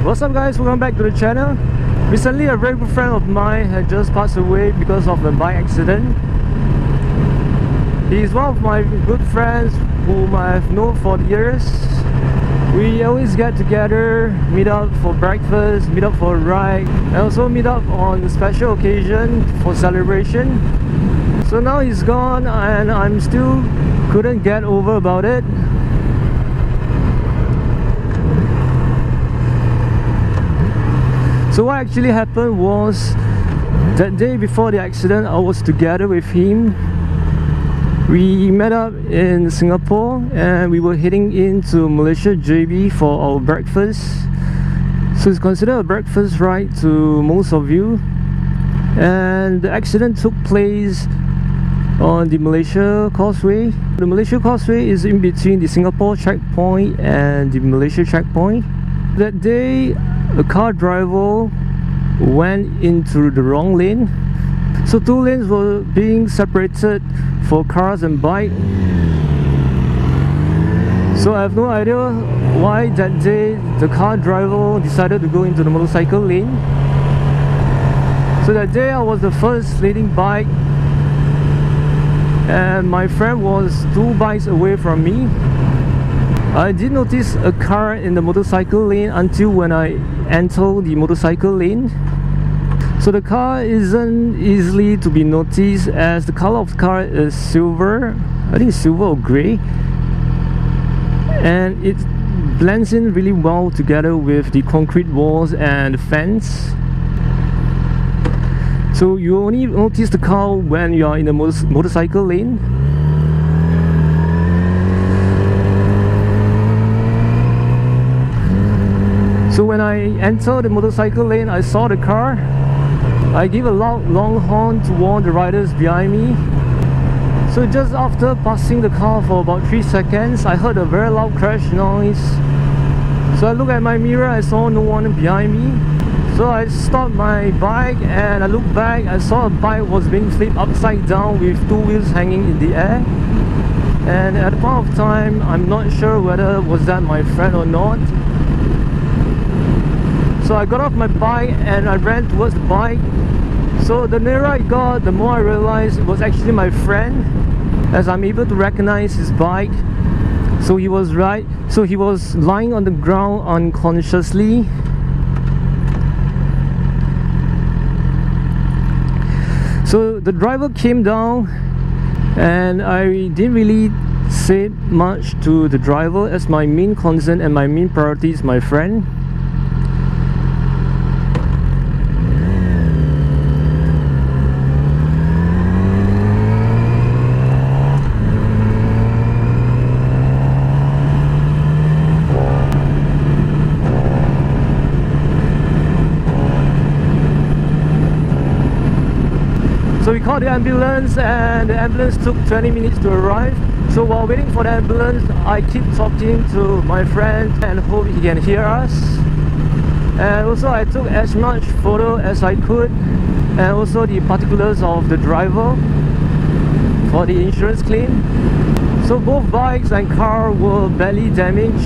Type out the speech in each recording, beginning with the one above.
What's up guys, welcome back to the channel. Recently a very good friend of mine had just passed away because of a bike accident. He is one of my good friends whom I have known for years. We always get together, meet up for breakfast, meet up for a ride, and also meet up on a special occasion for celebration. So now he's gone and I'm still couldn't get over about it. So what actually happened was, that day before the accident I was together with him. We met up in Singapore and we were heading into Malaysia JB for our breakfast. So it's considered a breakfast ride to most of you. And the accident took place on the Malaysia Causeway. The Malaysia Causeway is in between the Singapore checkpoint and the Malaysia checkpoint. That day a car driver went into the wrong lane. So two lanes were being separated for cars and bike. So I have no idea why that day the car driver decided to go into the motorcycle lane. So that day I was the first leading bike and my friend was 2 bikes away from me. I did notice a car in the motorcycle lane until when I entered the motorcycle lane. So the car isn't easily to be noticed as the color of the car is silver. I think it's silver or grey. And it blends in really well together with the concrete walls and the fence. So you only notice the car when you are in the motorcycle lane. So when I entered the motorcycle lane, I saw the car. I gave a loud long horn to warn the riders behind me. So just after passing the car for about 3 seconds, I heard a very loud crash noise. So I looked at my mirror, I saw no one behind me. So I stopped my bike and I looked back. I saw a bike was being flipped upside down with 2 wheels hanging in the air. And at the point of time, I'm not sure whether was that my friend or not. So I got off my bike and I ran towards the bike. So the nearer I got, the more I realized it was actually my friend, as I'm able to recognize his bike. So he was lying on the ground unconsciously. So the driver came down and I didn't really say much to the driver, as my main concern and my main priority is my friend. So we called the ambulance and the ambulance took 20 minutes to arrive. So while waiting for the ambulance, I keep talking to my friend and hope he can hear us. And also I took as much photo as I could, and also the particulars of the driver for the insurance claim. So both bikes and car were badly damaged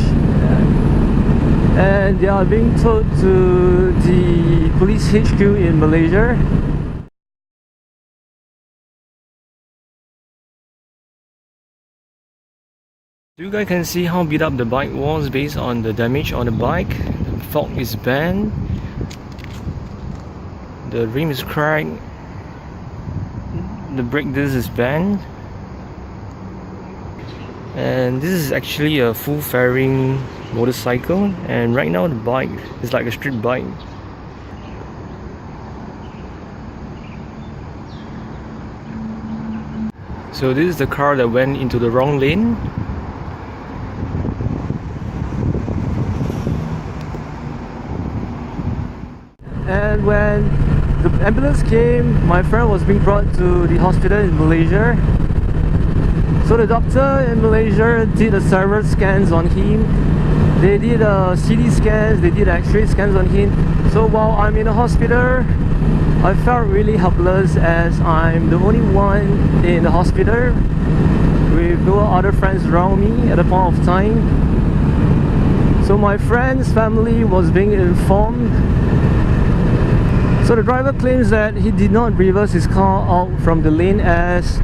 and they are being towed to the police HQ in Malaysia. You guys can see how beat up the bike was based on the damage on the bike. The fork is bent, the rim is cracked, the brake disc is bent, and this is actually a full fairing motorcycle, and right now the bike is like a street bike. So this is the car that went into the wrong lane. And when the ambulance came, my friend was being brought to the hospital in Malaysia. So the doctor in Malaysia did several scans on him. They did CT scans, they did X-ray scans on him. So while I'm in the hospital, I felt really helpless as I'm the only one in the hospital with no other friends around me at the point of time. So my friend's family was being informed. So the driver claims that he did not reverse his car out from the lane as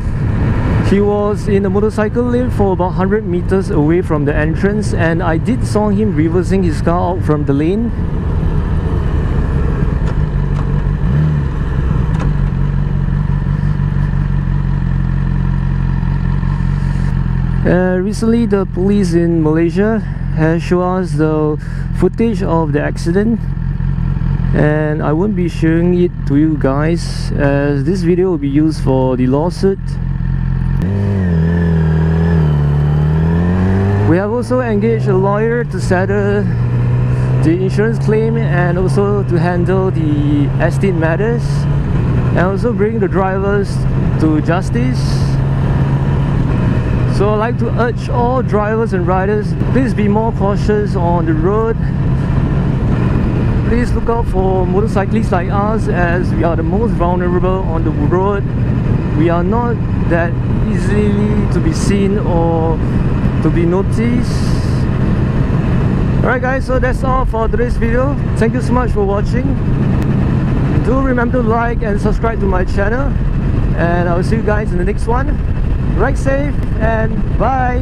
he was in the motorcycle lane for about 100 meters away from the entrance, and I did saw him reversing his car out from the lane. Recently the police in Malaysia has shown us the footage of the accident, and I won't be sharing it to you guys as this video will be used for the lawsuit. We have also engaged a lawyer to settle the insurance claim and also to handle the estate matters and also bring the drivers to justice. So I'd like to urge all drivers and riders, please be more cautious on the road. Please look out for motorcyclists like us as we are the most vulnerable on the road. We are not that easily to be seen or to be noticed. Alright guys, so that's all for today's video. Thank you so much for watching. Do remember to like and subscribe to my channel, and I will see you guys in the next one. Ride safe and bye.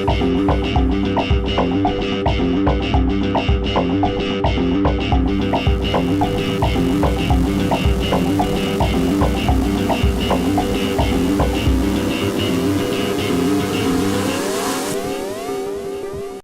Wow.